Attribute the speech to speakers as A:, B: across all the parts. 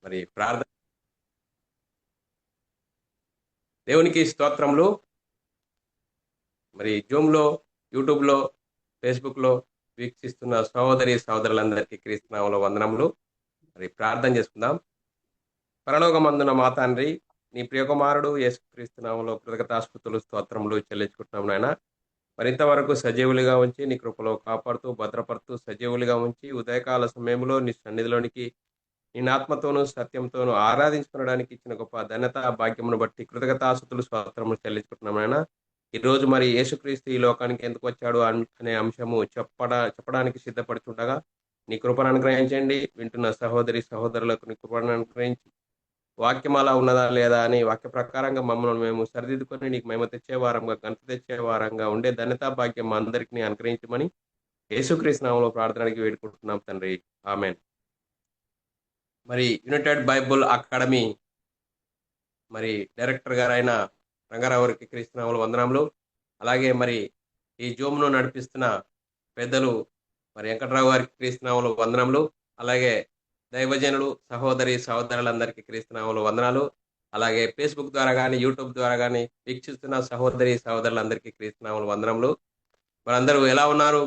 A: మరి ప్రార్థన. దేవునికి స్తోత్రములు. మరి జూమ్లో, యూట్యూబ్లో, ఫేస్బుక్లో వీక్షిస్తున్న సహోదరి సహోదరులందరికీ క్రీస్తునామములో వందనములు. మరి ప్రార్థన చేసుకుందాం. పరలోకమందున మా తండ్రి, నీ ప్రియకుమారుడు యేసుక్రీస్తునామములో కృతజ్ఞతాస్తుతులు స్తోత్రములు చెల్లించుకుంటున్నాం నాయన. మరి ఇంతవరకు సజీవులుగా ఉంచి నీ కృపలో కాపాడుతూ భద్రపడుతూ సజీవులుగా ఉంచి ఉదయకాల సమయంలో నీ సన్నిధిలోనికి నేను ఆత్మతోనూ సత్యంతోనూ ఆరాధించుకోవడానికి ఇచ్చిన గొప్ప ధన్యత భాగ్యమును బట్టి కృతజ్ఞతాస్తుతులు స్తోత్రములు చెల్లించుకుంటున్నాం నాయన. ఈ రోజు మరి యేసుక్రీస్తు ఈ లోకానికి ఎందుకు వచ్చాడు అనే అంశము చెప్పడానికి సిద్ధపడుతుండగా నీ కృపను అనుగ్రహించండి. వింటున్న సహోదరి సహోదరులకు నీ కృపను అనుగ్రహించి వాక్యం అలా ఉన్నదా లేదా అని వాక్య ప్రకారంగా మమ్మల్ని మేము సరిదిద్దుకొని నీకు మేము తెచ్చే వారంగా ఘనత తెచ్చే వారంగా ఉండే ధన్యతా భాగ్యం మా అందరికీ అనుగ్రహించమని యేసుక్రీస్తు నామములో ప్రార్థనకి వేడుకుంటున్నాం తండ్రి. ఆమెన్. మరి యునైటెడ్ బైబుల్ అకాడమీ మరి డైరెక్టర్ గారైన రంగారావుకి క్రీస్తునామములు వందనములు. అలాగే మరి ఈ జూమ్ను నడిపిస్తున్న పెద్దలు మరి వెంకట్రావు గారికి క్రీస్తునామములు వందనములు. అలాగే దైవజనులు సహోదరి సహోదరులందరికీ క్రీస్తునామములు వందనాలు. అలాగే ఫేస్బుక్ ద్వారా కానీ యూట్యూబ్ ద్వారా కానీ వీక్షిస్తున్న సహోదరి సహోదరులందరికీ క్రీస్తునామములు వందనములు. మరి అందరూ ఎలా ఉన్నారు?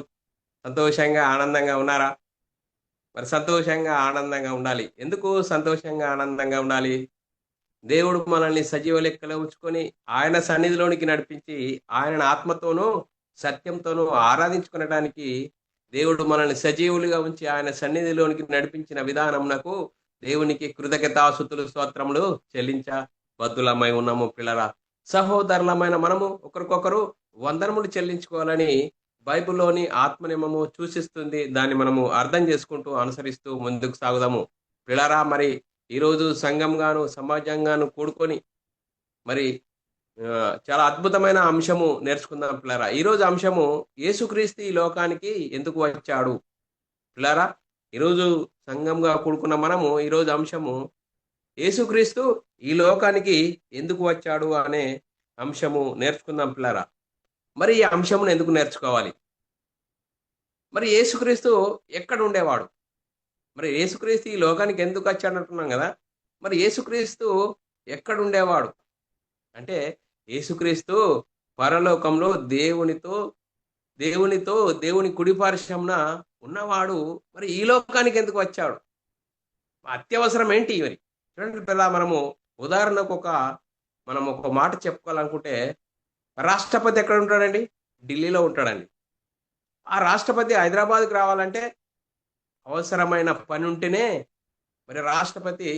A: సంతోషంగా ఆనందంగా ఉన్నారా? మరి సంతోషంగా ఆనందంగా ఉండాలి. ఎందుకు సంతోషంగా ఆనందంగా ఉండాలి? దేవుడు మనల్ని సజీవ లెక్కలో ఉంచుకొని ఆయన సన్నిధిలోనికి నడిపించి ఆయన ఆత్మతోనూ సత్యంతోనూ ఆరాధించుకునడానికి దేవుడు మనల్ని సజీవులుగా ఉంచి ఆయన సన్నిధిలోనికి నడిపించిన విధానమునకు దేవునికి కృతజ్ఞతాస్తుతులు స్తోత్రములు చెల్లించ బద్దులమై ఉన్నాము. పిల్లరా, సహోదరులమైన మనము ఒకరికొకరు వందనములు చెల్లించుకోవాలని బైబిల్లోని ఆత్మనియమము సూచిస్తుంది. దాన్ని మనము అర్థం చేసుకుంటూ అనుసరిస్తూ ముందుకు సాగుదాము. పిల్లరా, మరి ఈరోజు సంఘంగాను సమాజంగాను కూడుకొని మరి చాలా అద్భుతమైన అంశము నేర్చుకుందాం పిల్లరా. ఈరోజు అంశము యేసుక్రీస్తు ఈ లోకానికి ఎందుకు వచ్చాడు. పిల్లరా, ఈరోజు సంఘంగా కూడుకున్న మనము ఈరోజు అంశము యేసుక్రీస్తు ఈ లోకానికి ఎందుకు వచ్చాడు అనే అంశము నేర్చుకుందాం పిల్లరా. మరి ఈ అంశమును ఎందుకు నేర్చుకోవాలి? మరి యేసుక్రీస్తు ఎక్కడ ఉండేవాడు? మరి యేసుక్రీస్తు ఈ లోకానికి ఎందుకు వచ్చాడు అంటున్నాం కదా. మరి యేసుక్రీస్తు ఎక్కడ ఉండేవాడు అంటే యేసుక్రీస్తు పరలోకంలో దేవునితో దేవునితో దేవుని కుడి పార్శ్వమున ఉన్నవాడు. మరి ఈ లోకానికి ఎందుకు వచ్చాడు? అత్యవసరం ఏంటి మరి? చూడండి పిల్ల, ఉదాహరణకు మనం ఒక మాట చెప్పుకోవాలనుకుంటే రాష్ట్రపతి ఎక్కడ ఉంటాడండి? ఢిల్లీలో ఉంటాడండి. ఆ రాష్ట్రపతి హైదరాబాద్కి రావాలంటే అవసరమైన పని ఉంటేనే మరి రాష్ట్రపతి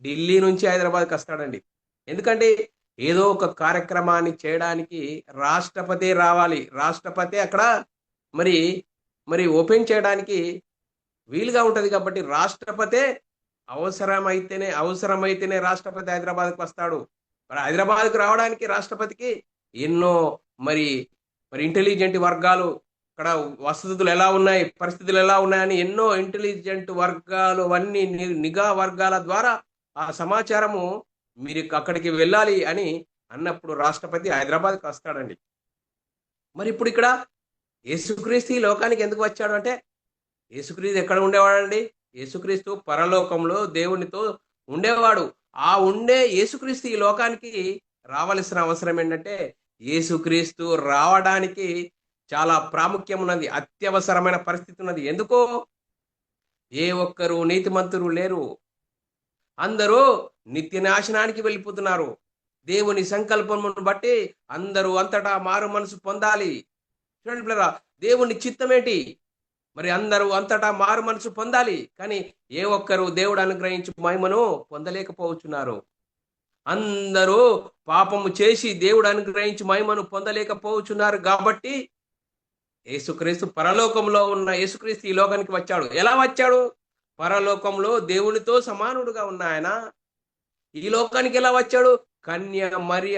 A: ఢిల్లీ నుంచి హైదరాబాద్కి వస్తాడండి. ఎందుకంటే ఏదో ఒక కార్యక్రమాన్ని చేయడానికి రాష్ట్రపతి రావాలి. రాష్ట్రపతి అక్కడ మరి మరి ఓపెన్ చేయడానికి వీలుగా ఉంటుంది. కాబట్టి రాష్ట్రపతి అవసరమైతేనే రాష్ట్రపతి హైదరాబాద్కి వస్తాడు. మరి హైదరాబాద్కి రావడానికి రాష్ట్రపతికి ఎన్నో మరి మరి ఇంటెలిజెంట్ వర్గాలు, అక్కడ వసతులు ఎలా ఉన్నాయి, పరిస్థితులు ఎలా ఉన్నాయని ఎన్నో ఇంటెలిజెంట్ వర్గాలు అన్ని నిఘా వర్గాల ద్వారా ఆ సమాచారము మీరు అక్కడికి వెళ్ళాలి అని అన్నప్పుడు రాష్ట్రపతి హైదరాబాద్కి వస్తాడండి. మరి ఇప్పుడు ఇక్కడ యేసుక్రీస్తు ఈ లోకానికి ఎందుకు వచ్చాడు అంటే యేసుక్రీస్తు ఎక్కడ ఉండేవాడండి? యేసుక్రీస్తు పరలోకంలో దేవునితో ఉండేవాడు. ఆ ఉండే యేసుక్రీస్తు ఈ లోకానికి రావలసిన అవసరం ఏంటంటే యేసుక్రీస్తు రావడానికి చాలా ప్రాముఖ్యం ఉన్నది, అత్యవసరమైన పరిస్థితి ఉన్నది. ఎందుకో ఏ ఒక్కరు నీతిమంతులు లేరు, అందరూ నిత్య నాశనానికి వెళ్ళిపోతున్నారు. దేవుని సంకల్పమును బట్టి అందరూ అంతటా మారు మనసు పొందాలి. చూడండి పిల్లరా, దేవుని చిత్తమేంటి? మరి అందరూ అంతటా మారు మనసు పొందాలి. కానీ ఏ ఒక్కరు దేవుడు అనుగ్రహించు మహిమను పొందలేకపోతున్నారు. అందరూ పాపము చేసి దేవుడు అనుగ్రహించి మహిమను పొందలేకపోతున్నారు. కాబట్టి యేసుక్రీస్తు పరలోకంలో ఉన్న యేసుక్రీస్తు ఈ లోకానికి వచ్చాడు. ఎలా వచ్చాడు? పరలోకంలో దేవునితో సమానుడుగా ఉన్న ఆయన ఈ లోకానికి ఎలా వచ్చాడు? కన్య మరియ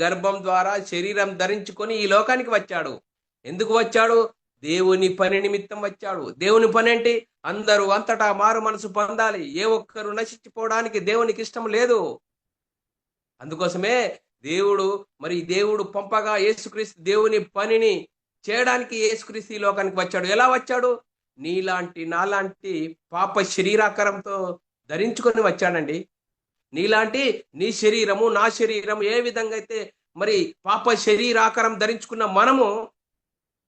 A: గర్భం ద్వారా శరీరం ధరించుకొని ఈ లోకానికి వచ్చాడు. ఎందుకు వచ్చాడు? దేవుని పని నిమిత్తం వచ్చాడు. దేవుని పని ఏంటి? అందరూ అంతటా మారు మనసు పొందాలి. ఏ ఒక్కరు నశించిపోవడానికి దేవునికి ఇష్టం లేదు. అందుకోసమే దేవుడు పంపగా యేసుక్రీస్తు దేవుని పనిని చేయడానికి యేసుక్రీస్తు ఈ లోకానికి వచ్చాడు. ఎలా వచ్చాడు? నీలాంటి నాలాంటి పాప శరీరాకారంతో ధరించుకొని వచ్చాడండి. నీలాంటి నీ శరీరము నా శరీరం ఏ విధంగా అయితే మరి పాప శరీరాకారం ధరించుకున్న మనము,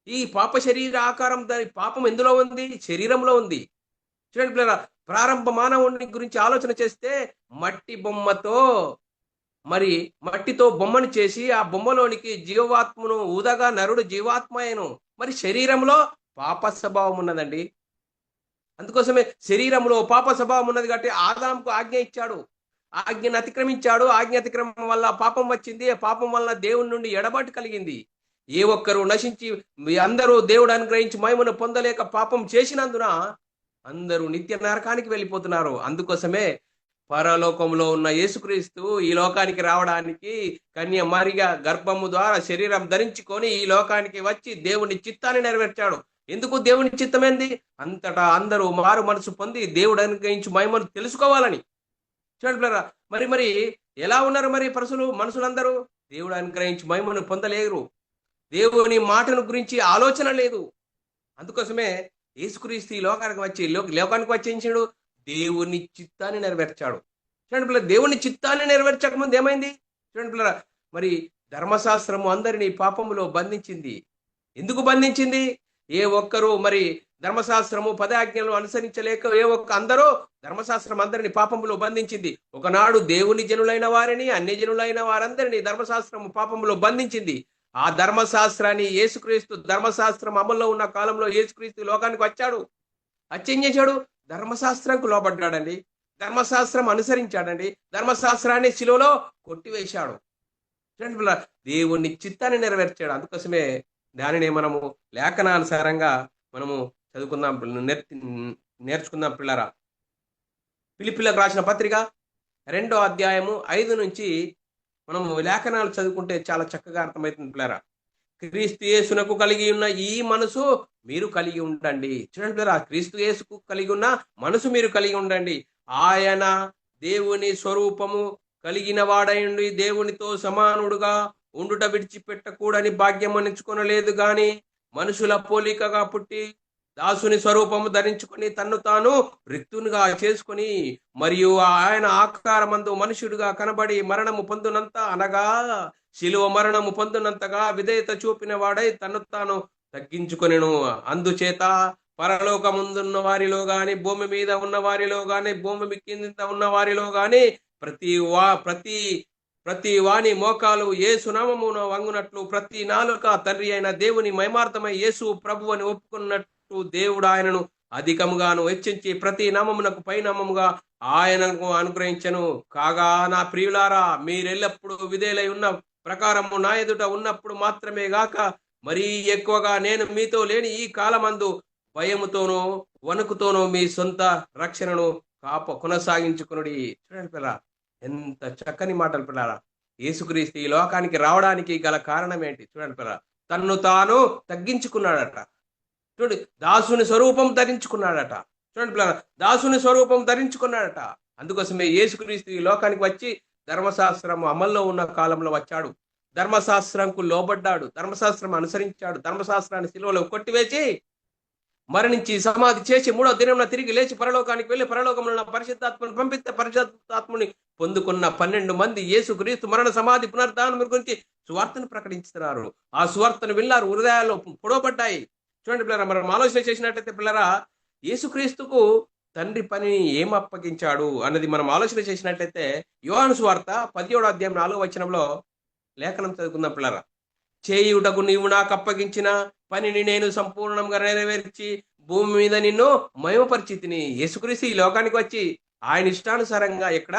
A: ఈ పాప శరీర ఆకారం పాపం ఎందులో ఉంది? శరీరంలో ఉంది. చూడండి పిల్లరా, ప్రారంభ మానవుని గురించి ఆలోచన చేస్తే మట్టి బొమ్మతో మరి మట్టితో బొమ్మను చేసి ఆ బొమ్మలోనికి జీవాత్మను ఊదగా నరుడు జీవాత్మయను. మరి శరీరంలో పాప స్వభావం ఉన్నదండి. అందుకోసమే శరీరంలో పాప స్వభావం ఉన్నది కాబట్టి ఆదాముకు ఆజ్ఞ ఇచ్చాడు. ఆజ్ఞను అతిక్రమించాడు. ఆజ్ఞ అతిక్రమం వల్ల పాపం వచ్చింది. ఆ పాపం వల్ల దేవుని నుండి ఎడబాటు కలిగింది. ఏ ఒక్కరు నశించి అందరూ దేవుడు అనుగ్రహించి మహిమను పొందలేక పాపం చేసినందున అందరూ నిత్య నరకానికి వెళ్ళిపోతున్నారు. అందుకోసమే పరలోకంలో ఉన్న యేసుక్రీస్తు ఈ లోకానికి రావడానికి కన్య మరియ గర్భము ద్వారా శరీరం ధరించుకొని ఈ లోకానికి వచ్చి దేవుని చిత్తాన్ని నెరవేర్చాడు. ఎందుకు దేవుని చిత్తమేంది? అంతటా అందరూ మారు మనసు పొంది దేవుడు అనుగ్రహించి మహిమను తెలుసుకోవాలని. చూడండి, మరి మరి ఎలా ఉన్నారు మరి మనుషులందరూ? దేవుడు అనుగ్రహించి మహిమను పొందలేరు. దేవుని మాటను గురించి ఆలోచన లేదు. అందుకోసమే యేసుక్రీస్తు ఈ లోకానికి వచ్చేసాడు, దేవుని చిత్తాన్ని నెరవేర్చాడు. చూడండి పిల్లలు, దేవుని చిత్తాన్ని నెరవేర్చక ముందు ఏమైంది? చూడండి పిల్లరా, మరి ధర్మశాస్త్రము అందరినీ పాపములో బంధించింది. ఎందుకు బంధించింది? ఏ ఒక్కరు మరి ధర్మశాస్త్రము 10 ఆజ్ఞలను అనుసరించలేక అందరూ ధర్మశాస్త్రం అందరిని పాపములో బంధించింది. ఒకనాడు దేవుని జనులైన వారిని, అన్య జనులైన వారందరినీ ధర్మశాస్త్రము పాపములో బంధించింది. ఆ ధర్మశాస్త్రాన్ని యేసుక్రీస్తు, ధర్మశాస్త్రం అమల్లో ఉన్న కాలంలో యేసుక్రీస్తు లోకానికి వచ్చాడు. ఏం చేశాడు? ధర్మశాస్త్రంకు లోబడ్డాడండి. ధర్మశాస్త్రం అనుసరించాడండి. ధర్మశాస్త్రాన్ని శిలువలో కొట్టివేశాడు. చూడండి, దేవుని చిత్తాన్ని నెరవేర్చాడు. అందుకోసమే దానిని మనము లేఖనానుసారంగా మనము చదువుకుందాం, నేర్చుకుందాం పిల్లరా. ఫిలిప్పీలకు రాసిన పత్రిక 2వ అధ్యాయము 5 నుంచి మనం లేఖనాలు చదువుకుంటే చాలా చక్కగా అర్థమవుతుంది పిల్లరా. క్రీస్తు యేసునకు కలిగి ఉన్న ఈ మనసు మీరు కలిగి ఉండండి. చూడండి పిల్లరా, క్రీస్తు యేసుకు కలిగి ఉన్న మనసు మీరు కలిగి ఉండండి. ఆయన దేవుని స్వరూపము కలిగిన వాడైండి దేవునితో సమానుడుగా ఉండుట విడిచిపెట్టకూడని భాగ్యం ఎంచుకొనలేదు గాని మనుషుల పోలికగా పుట్టి దాసుని స్వరూపము ధరించుకొని తన్ను తాను రిక్తునిగా చేసుకొని మరియు ఆయన ఆకారమందు మనుషుడిగా కనబడి మరణము పొందునంత, అనగా శిలువ మరణము పొందునంతగా విధేయత చూపిన వాడై తన్ను తాను తగ్గించుకొనెను. అందుచేత పరలోకముందున్న వారిలో గాని, భూమి మీద ఉన్న వారిలో గాని, భూమి కింద ఉన్న వారిలో గాని ప్రతి వాని మోకాలు యేసు నామమున వంగునట్లు, ప్రతి నాలుక తండ్రి అయిన దేవుని మహిమార్థమై యేసు ప్రభు అని ఒప్పుకున్నట్టు దేవుడు ఆయనను అధికముగాను హెచ్చించి ప్రతి నామమునకు పైనామముగా ఆయనకు అనుగ్రహించను. కాగా నా ప్రియులారా, మీరెల్లప్పుడు విధేయులై ఉన్న ప్రకారము నా ఎదుట ఉన్నప్పుడు మాత్రమే గాక మరీ ఎక్కువగా నేను మీతో లేని ఈ కాలమందు భయముతోనూ వణుకుతోనూ మీ సొంత రక్షణను కొనసాగించుకునుడి. చూడండి పిల్లరా, ఎంత చక్కని మాటలు పిల్లరా. యేసుక్రీస్తు ఈ లోకానికి రావడానికి గల కారణం ఏంటి? చూడండి పిల్లరా, తన్ను తాను తగ్గించుకున్నాడట. చూడండి, దాసుని స్వరూపం ధరించుకున్నాడట. చూడండి పిల్లరా, దాసుని స్వరూపం ధరించుకున్నాడట. అందుకోసమే యేసుక్రీస్తు ఈ లోకానికి వచ్చి ధర్మశాస్త్రం అమల్లో ఉన్న కాలంలో వచ్చాడు. ధర్మశాస్త్రంకు లోబడ్డాడు, ధర్మశాస్త్రం అనుసరించాడు. ధర్మశాస్త్రాన్ని శిలువలో కొట్టివేసి మరణించి సమాధి చేసి 3వ దినమున తిరిగి లేచి పరలోకానికి వెళ్ళి పరలోకమున పరిశుద్ధాత్మను పంపిస్తే పరిశుద్ధాత్మని పొందుకున్న 12 మంది యేసుక్రీస్తు మరణ సమాధి పునరుద్ధానం గురించి సువార్తను ప్రకటిస్తున్నారు. ఆ సువార్తను విన్నారు, హృదయాల్లో పొడవబడ్డాయి. చూడండి పిల్లరా, మనం ఆలోచన చేసినట్లయితే పిల్లరా, యేసుక్రీస్తుకు తండ్రి పనిని ఏం అప్పగించాడు అన్నది మనం ఆలోచన చేసినట్లయితే యోహాను సువార్త 17వ అధ్యాయం 4వ వచనంలో లేఖనం చదువుకుందాం పిల్లరా. చేయుటకు నీవు నాకు అప్పగించిన పనిని నేను సంపూర్ణంగా నెరవేర్చి భూమి మీద నిన్ను మహిమపరిచితిని. యేసుక్రీస్తు ఈ లోకానికి వచ్చి ఆయన ఇష్టానుసారంగా ఎక్కడ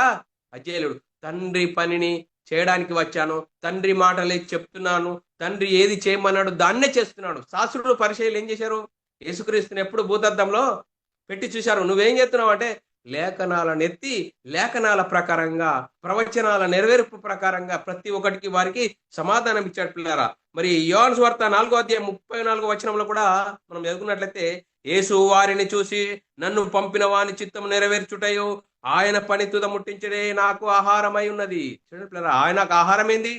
A: అజేయుడు తండ్రి పనిని చేయడానికి వచ్చాను, తండ్రి మాటలే చెప్తున్నాను, తండ్రి ఏది చేయమన్నాడు దాన్నే చేస్తున్నాడు. శాస్త్రులు పరిచయాలు ఏం చేశారు? యేసుక్రీస్తుని ఎప్పుడు భూతద్దంలో పెట్టి చూశారు. నువ్వేం చేస్తున్నావు అంటే లేఖనాలను ఎత్తి లేఖనాల ప్రకారంగా, ప్రవచనాల నెరవేర్పు ప్రకారంగా ప్రతి ఒక్కటికి వారికి సమాధానం ఇచ్చాడు పిల్లరా. మరి యోహాను సువార్త 4వ అధ్యాయం 34వ వచనంలో కూడా మనం ఎదుగున్నట్లయితే, యేసు వారిని చూసి నన్ను పంపిన వాని చిత్తం నెరవేర్చుటయో ఆయన పని తుద ముట్టించడే నాకు ఆహారమై ఉన్నది. చూడండి పిల్లరా, ఆయనకు ఆహారం ఏంది?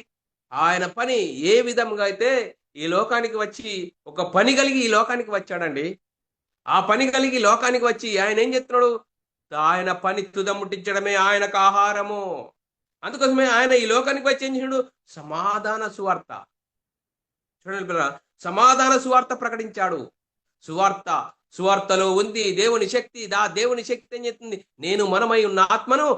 A: ఆయన పని ఏ విధంగా అయితే ఈ లోకానికి వచ్చి ఒక పని కలిగి ఈ లోకానికి వచ్చాడండి. ఆ పని కలిగి లోకానికి వచ్చి ఆయన ఏం చెప్తున్నాడు? ఆయన పని తుదముట్టించడమే ఆయనకు ఆహారము. అందుకోసమే ఆయన ఈ లోకానికి వచ్చి ఏం చేసాడు? సమాధాన సువార్త. చూడండి పిల్లరా, సమాధాన సువార్త ప్రకటించాడు. సువార్త, సువార్తలో ఉంది దేవుని శక్తి. దేవుని శక్తి ఏం చెప్తుంది? నేను మనమై ఉన్న ఆత్మను,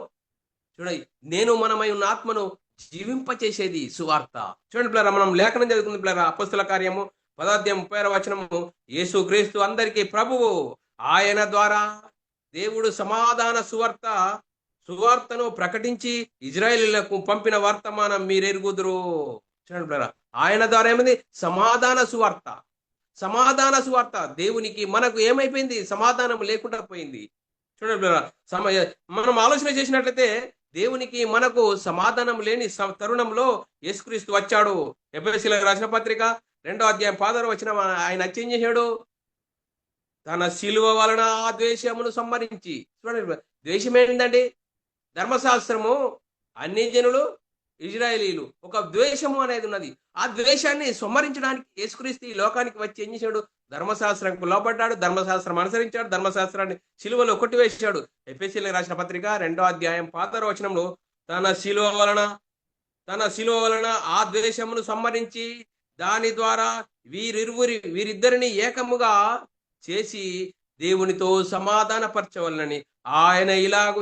A: చూడండి, నేను మనమై ఉన్న ఆత్మను జీవింపచేసేది సువార్త. చూడండి పిల్లరా, మనం లేఖనం చదువుతుంది పిల్లరా, అపొస్తలుల కార్యము 10వ వచనము, యేసు క్రీస్తు అందరికీ ప్రభువు, ఆయన ద్వారా దేవుడు సమాధాన సువార్తను ప్రకటించి ఇజ్రాయేలీలకు పంపిన వర్తమానం మీరెరుగుదురు. చూడండి పిల్లరా, ఆయన ద్వారా ఏమైంది? సమాధాన సువార్త. సమాధాన సువార్త. దేవునికి మనకు ఏమైపోయింది? సమాధానం లేకుండా పోయింది. చూడండి పిల్లరా, మనం ఆలోచన చేసినట్లయితే దేవునికి మనకు సమాధానం లేని తరుణంలో యేసుక్రీస్తు వచ్చాడు. ఎఫెసీయులకు రాసిన పత్రిక 2వ అధ్యాయం 16వ వచనం, ఆయన ఏం చేశాడు? తన శిలువ వలన ఆ ద్వేషమును సంహరించి. చూడండి, ద్వేషం ఏంటండి? ధర్మశాస్త్రము, అన్ని జనులు, ఇజ్రాయేలీలు, ఒక ద్వేషము అనేది ఉన్నది. ఆ ద్వేషాన్ని సంహరించడానికి యేసుక్రీస్తు ఈ లోకానికి వచ్చి ఏం చేశాడు? ధర్మశాస్త్రంకు లోబడ్డాడు, ధర్మశాస్త్రం అనుసరించాడు, ధర్మశాస్త్రాన్ని సిలువలో కొట్టివేశాడు. ఎఫెసీయులకు రాసిన పత్రిక 2వ అధ్యాయం 16వ వచనంలో, తన శిలువ వలన ఆ ద్వేషమును సంహరించి దాని ద్వారా వీరిద్దరిని ఏకముగా చేసి దేవునితో సమాధానపరచవలనని ఆయన ఇలాగు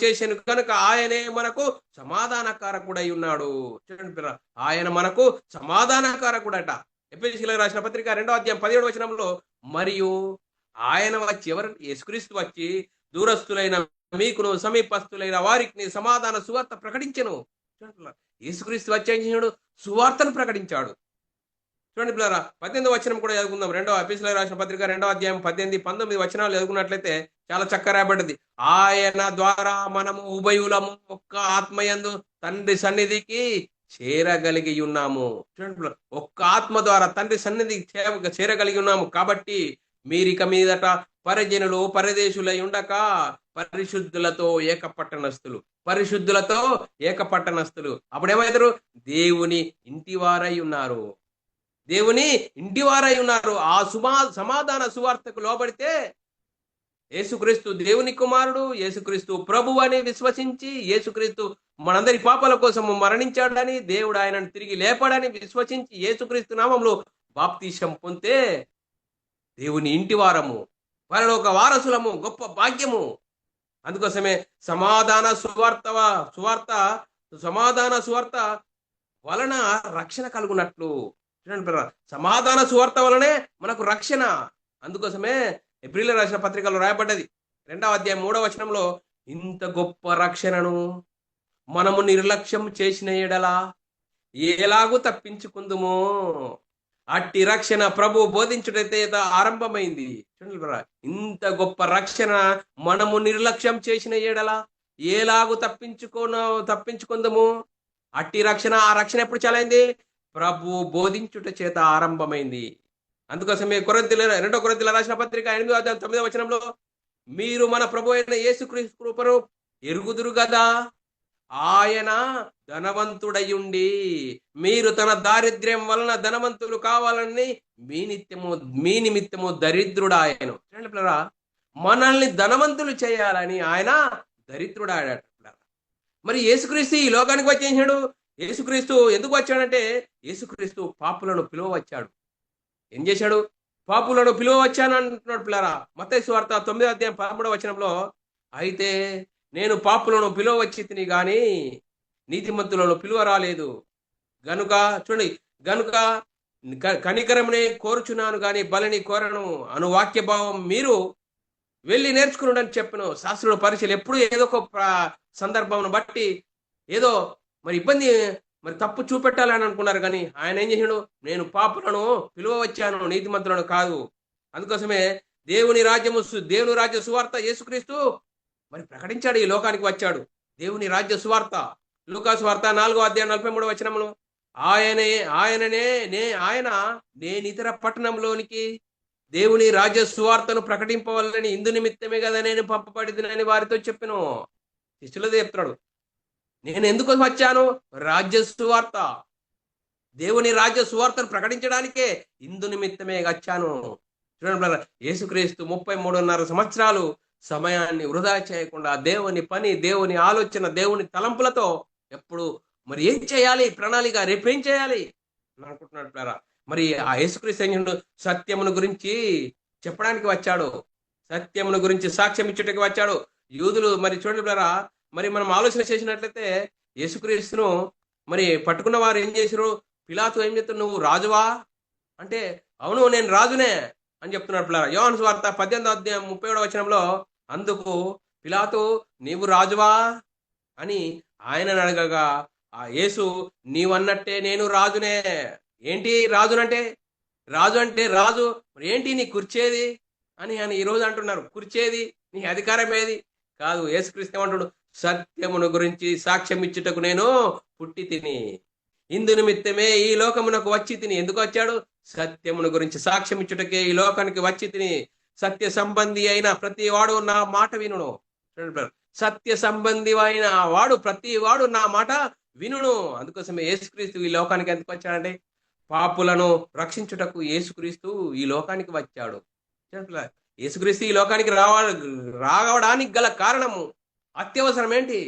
A: చేశాను కనుక ఆయనే మనకు సమాధానకారకుడై ఉన్నాడు. చూడండి పిల్లరా, ఆయన మనకు సమాధానకారకుడట. ఎఫెసీయులకు రాసిన పత్రిక 2వ అధ్యాయం 17వ వచనంలో, మరియు ఆయన వచ్చి, ఎవరు? యేసుక్రీస్తు వచ్చి దూరస్తులైన మీకును సమీపస్తులైన వారికి సమాధాన సువార్త ప్రకటించెను. చూడండి పిల్లరా, యేసుక్రీస్తు వచ్చి ఏం చేశాడు? సువార్తను ప్రకటించాడు. చూడండి పిల్లరా, 18వ వచనం కూడా చదువుకుందాం. ఎఫెసీయులకు రాసిన పత్రిక 2వ అధ్యాయం 18, 19 చదువుకున్నట్లయితే చాలా చక్కగా రాయబడ్డది. ఆయన ద్వారా మనము ఉభయులము ఒక్క ఆత్మయందు తండ్రి సన్నిధికి చేరగలిగి ఉన్నాము. చూడండి, ఒక్క ఆత్మ ద్వారా తండ్రి సన్నిధికి చేరగలిగి ఉన్నాము. కాబట్టి మీరిక మీదట పరిజనులు పరదేశులై ఉండక పరిశుద్ధులతో ఏకపట్టణస్థులు. అప్పుడు ఏమవుతారు? దేవుని ఇంటివారై ఉన్నారు. ఆ సమాధాన సువార్తకు లోబడితే యేసుక్రీస్తు దేవుని కుమారుడు, యేసుక్రీస్తు ప్రభువు అని విశ్వసించి, యేసుక్రీస్తు మనందరి పాపాల కోసం మరణించాడని, దేవుడు ఆయనను తిరిగి లేపాడని విశ్వసించి యేసుక్రీస్తు నామంలో బాప్తీసం పొందితే దేవుని ఇంటి వారము, పరలోక వారసులము. గొప్ప భాగ్యము. అందుకోసమే సమాధాన సువార్త వలన రక్షణ కలుగునట్లు. చూడండి, సమాధాన సువార్త వలనే మనకు రక్షణ. అందుకోసమే ఎబ్రీయులకు రాసిన పత్రికలో రాయబడ్డది 2వ అధ్యాయం 3వ వచనంలో, ఇంత గొప్ప రక్షణను మనము నిర్లక్ష్యం చేసిన ఎడల ఎలాగూ తప్పించుకుందుమో అట్టి రక్షణ ప్రభు బోధించుటైతే ఆరంభమైంది. చూడండి, ఇంత గొప్ప రక్షణ మనము నిర్లక్ష్యం చేసిన ఎడల ఎలాగూ తప్పించుకుందము. అట్టి రక్షణ, ఆ రక్షణ ఎప్పుడు చాలైంది? ప్రభు బోధించుట చేత ఆరంభమైంది. అందుకోసమే 2 కొరింథీయులకు రాసిన పత్రిక 8వ అధ్యాయం 9వ వచనంలో, మీరు మన ప్రభు అయిన యేసుక్రీస్తు కృపను ఎరుగుదురు కదా, ఆయన ధనవంతుడయుండి మీరు తన దారిద్ర్యం వలన ధనవంతులు కావాలని మీ నిమిత్తము దరిద్రుడాయను. చూడండి పిల్లరా, మనల్ని ధనవంతులు చేయాలని ఆయన దరిద్రుడాడట. మరి యేసుక్రీస్తు ఈ లోకానికి వచ్చేసాడు. యేసుక్రీస్తు ఎందుకు వచ్చాడంటే, యేసుక్రీస్తు పాపులను పిలువ వచ్చాడు. ఏం చేశాడు? పాపులను పిలువ వచ్చాను అంటున్నాడు పిల్లరా. మత్తయి సువార్త 9వ అధ్యాయం 13వ వచనంలో, అయితే నేను పాపులను పిలువ వచ్చి తిని గాని నీతిమంతులను పిలువ రాలేదు గనుక, చూడండి, కనికరమునే కోరుచున్నాను గాని బలిని కోరను అను వాక్యభావం మీరు వెళ్ళి నేర్చుకున్నాడు అని చెప్పను. శాస్త్రుల పరిచయలు ఎప్పుడు ఏదో ఒక సందర్భం బట్టి ఏదో మరి ఇబ్బంది, మరి తప్పు చూపెట్టాలని అనుకున్నారు. కానీ ఆయన ఏం చేశాడు? నేను పాపులను పిలువ వచ్చాను, నీతిమంతులను కాదు. అందుకోసమే దేవుని రాజ్య సువార్త యేసుక్రీస్తు మరి ప్రకటించాడు, ఈ లోకానికి వచ్చాడు. దేవుని రాజ్య సువార్త లూకాసు వార్త 4వ అధ్యాయం 43వ వచనంలో, నేను ఇతర పట్టణంలోనికి దేవుని రాజ్య సువార్తను ప్రకటింపవాలని ఇందు నిమిత్తమే కదా నేను పంపబడినని వారితో చెప్పాను. శిష్యులతో చెప్తున్నాడు, నేను ఎందుకు వచ్చాను? రాజ్య సువార్త, దేవుని రాజ్య సువార్తను ప్రకటించడానికే ఇందు నిమిత్తమే వచ్చాను. చూడండి బ్రదర్, యేసుక్రీస్తు 33.5 సంవత్సరాలు సమయాన్ని వృధా చేయకుండా దేవుని పని, దేవుని ఆలోచన, దేవుని తలంపులతో ఎప్పుడు మరి ఏం చేయాలి, ప్రణాళిక రేపేం చేయాలి అని అనుకుంటున్నాడు బ్రదర్. మరి ఆ యేసుక్రీస్తు ఏం చేసిండు? సత్యమును గురించి చెప్పడానికి వచ్చాడు, సత్యమును గురించి సాక్ష్యం ఇచ్చుటకి వచ్చాడు. యూదులు మరి చూడండి బ్రదర్, మరి మనం ఆలోచన చేసినట్లయితే యేసుక్రీస్తును మరి పట్టుకున్న వారు ఏం చేశారు? పిలాతు ఏం చెప్తారు? నువ్వు రాజువా అంటే, అవును నేను రాజునే అని చెప్తున్నాడు పిల్లరా. యోహాను సువార్త 18:37 అందుకు పిలాతు నీవు రాజువా అని ఆయనను అడగగా ఆ యేసు నీవన్నట్టే నేను రాజునే. ఏంటి రాజునంటే? రాజు అంటే రాజు మరి ఏంటి నీ కుర్చేది అని అని ఈరోజు అంటున్నారు. కుర్చేది నీ అధికారం ఏది? కాదు, యేసుక్రీస్తు ఏమంటాడు? సత్యమును గురించి సాక్ష్యం ఇచ్చుటకు నేను పుట్టి తిని, ఇందు నిమిత్తమే ఈ లోకమునకు వచ్చి తిని. ఎందుకు వచ్చాడు? సత్యమును గురించి సాక్ష్యం ఇచ్చుటకే ఈ లోకానికి వచ్చి తిని. సత్య సంబంధి అయిన ప్రతి వాడు నా మాట వినును. సత్య సంబంధి అయిన వాడు ప్రతి వాడు నా మాట వినును. అందుకోసమే యేసుక్రీస్తు ఈ లోకానికి ఎందుకు వచ్చాడంటే, పాపులను రక్షించుటకు యేసుక్రీస్తు ఈ లోకానికి వచ్చాడు. యేసుక్రీస్తు ఈ లోకానికి రావడానికి గల కారణము, అత్యవసరం ఏంటి?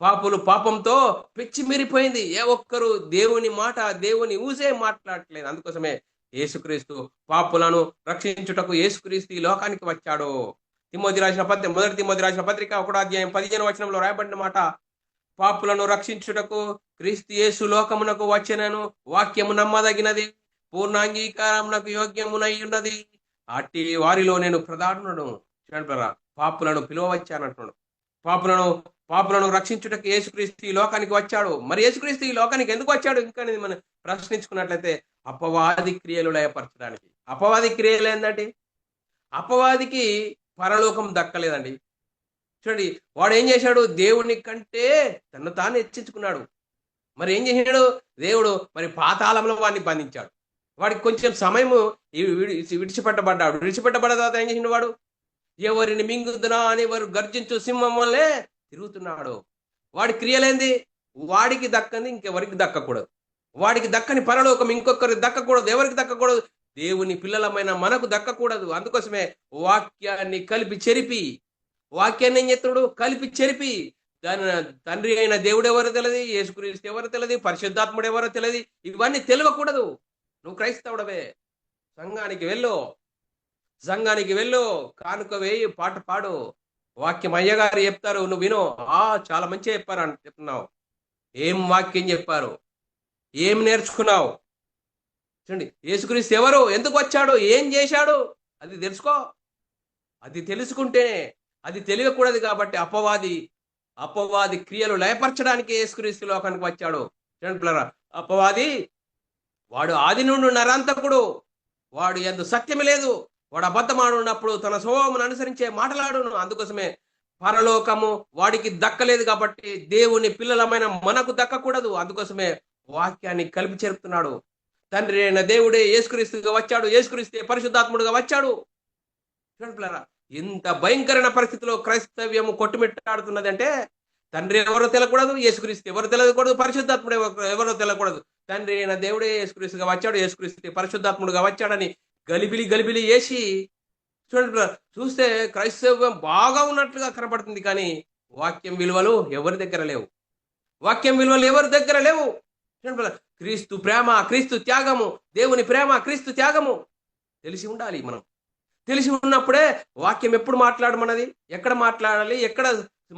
A: పాపులు పాపంతో పెచ్చిమిరిపోయింది. ఏ ఒక్కరు దేవుని మాట, దేవుని ఊసే మాట్లాడట్లేదు. అందుకోసమే యేసుక్రీస్తు పాపులను రక్షించుటకు యేసుక్రీస్తు ఈ లోకానికి వచ్చాడు. మొదటి తిమోతి రాసిన పత్రిక 1:15 రాయబడిన మాట, పాపులను రక్షించుటకు క్రీస్తు యేసు లోకమునకు వచ్చెనను వాక్యము నమ్మదగినది, పూర్ణాంగీకారమునకు యోగ్యమునై ఉన్నది, అట్టి వారిలో నేను ప్రధానుడు. పాపులను పిలువవచ్చానంటున్నాడు. పాపులను రక్షించుటకు యేసుక్రీస్తు ఈ లోకానికి వచ్చాడు. మరి యేసుక్రీస్తు ఈ లోకానికి ఎందుకు వచ్చాడు ఇంకా మనం ప్రశ్నించుకున్నట్లయితే, అపవాది క్రియలు లయపరచడానికి. అపవాది క్రియలు ఏంటంటే, అపవాదికి పరలోకం దక్కలేదండి. చూడండి, వాడు ఏం చేశాడు? దేవుని కంటే తను తాను హెచ్చించుకున్నాడు. మరి ఏం చేశాడు? దేవుడు మరి పాతాళంలో వాడిని బంధించాడు. వాడికి కొంచెం సమయము విడిచిపెట్టబడ్డాడు. విడిచిపెట్టబడ్డ తర్వాత ఏం చేసిండు? వాడు ఎవరిని మింగుదునా అని వారు గర్జించు సింహం వల్లే తిరుగుతున్నాడు. వాడి క్రియలేంది? వాడికి దక్కని ఇంకెవరికి దక్కకూడదు. వాడికి దక్కని పరలోకం ఇంకొకరికి దక్కకూడదు. ఎవరికి దక్కకూడదు? దేవుని పిల్లలమైన మనకు దక్కకూడదు. అందుకోసమే వాక్యాన్ని కలిపి చెరిపి, వాక్యాన్ని ఏం చేస్తున్నాడు? కలిపి చెరిపి, దాని తండ్రి అయిన దేవుడు ఎవరో తెలియదు, యేసుక్రీస్తు ఎవరో తెలియదు, పరిశుద్ధాత్ముడు ఎవరో తెలియదు. ఇవన్నీ తెలియకూడదు. నువ్వు క్రైస్తవుడవే, సంఘానికి వెళ్ళు, కానుక వేయి, పాట పాడు. వాక్యం అయ్యగారు చెప్తారు, నువ్వు విను. చాలా మంచిగా చెప్పారు అని చెప్తున్నావు. ఏం వాక్యం చెప్పారు? ఏం నేర్చుకున్నావు? చూడండి, యేసుక్రీస్తు ఎవరు, ఎందుకు వచ్చాడు, ఏం చేశాడు అది తెలుసుకో. అది తెలుసుకుంటేనే, అది తెలియకూడదు. కాబట్టి అపవాది క్రియలు లయపరచడానికి యేసుక్రీస్తు లోకానికి వచ్చాడు. చూడండి, అపవాది వాడు ఆది నుండి నరాంతకుడు. వాడు ఎందు సత్యమే లేదు. వాడు అబద్ధమాడున్నప్పుడు తన స్వభావం అనుసరించే మాటలాడును. అందుకోసమే పరలోకము వాడికి దక్కలేదు. కాబట్టి దేవుని పిల్లలమైన మనకు దక్కకూడదు. అందుకోసమే వాక్యాన్ని కలిపి చెరుపుతున్నాడు. తండ్రి అయిన దేవుడే యేసుక్రీస్తుగా వచ్చాడు, యేసుక్రీస్తే పరిశుద్ధాత్ముడుగా వచ్చాడు. చూడండి, ఇంత భయంకరమైన పరిస్థితిలో క్రైస్తవ్యము కొట్టుమిట్టాడుతున్నది అంటే, తండ్రి ఎవరో తెలకూడదు, యేసుక్రీస్తు ఎవరో తెలియకూడదు, పరిశుద్ధాత్ముడు ఎవరో తెలకూడదు. తండ్రి అయిన దేవుడే యేసుక్రీస్తుగా వచ్చాడు, యేసుక్రీస్తు పరిశుద్ధాత్ముడుగా వచ్చాడని గలిబిలి చేసి చూడండి, చూస్తే క్రైస్తవ్యం బాగా ఉన్నట్లుగా కనపడుతుంది. కానీ వాక్యం విలువలు ఎవరి దగ్గర లేవు. చూడండి, క్రీస్తు ప్రేమ, క్రీస్తు త్యాగము, దేవుని ప్రేమ, క్రీస్తు త్యాగము తెలిసి ఉండాలి. మనం తెలిసి ఉన్నప్పుడే వాక్యం ఎప్పుడు మాట్లాడమన్నది, ఎక్కడ మాట్లాడాలి, ఎక్కడ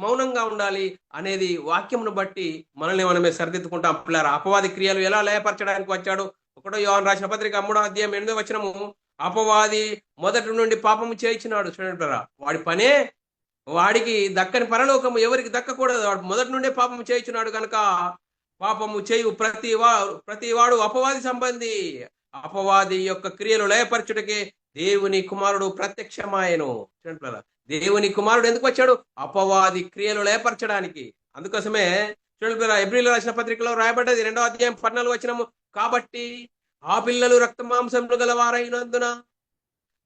A: మౌనంగా ఉండాలి అనేది వాక్యమును బట్టి మనల్ని మనమే సరిదిద్దుకుంటాం. పిల్లరా, అపవాది క్రియలు ఎలా లయపరచడానికి వచ్చాడు? 1 యోహాను రాసిన పత్రిక 3:8 అపవాది మొదటి నుండి పాపము చేయించినాడు. చూడండి, వాడి పనే, వాడికి దక్కని పరలోకము ఎవరికి దక్కకూడదు. వాడు మొదటి నుండే పాపము చేయించినాడు కనుక పాపము చేయు ప్రతివాడు అపవాది సంబంధి. అపవాది యొక్క క్రియలు లయపరచుటకే దేవుని కుమారుడు ప్రత్యక్షమాయను. చూడండి, దేవుని కుమారుడు ఎందుకు వచ్చాడు? అపవాది క్రియలు లయపరచడానికి. అందుకోసమే చూడండి, ఎబ్రీలు రాసిన పత్రికలో రాయబడ్డది 2:14 కాబట్టి ఆ పిల్లలు రక్త మాంసములు గలవారైనందున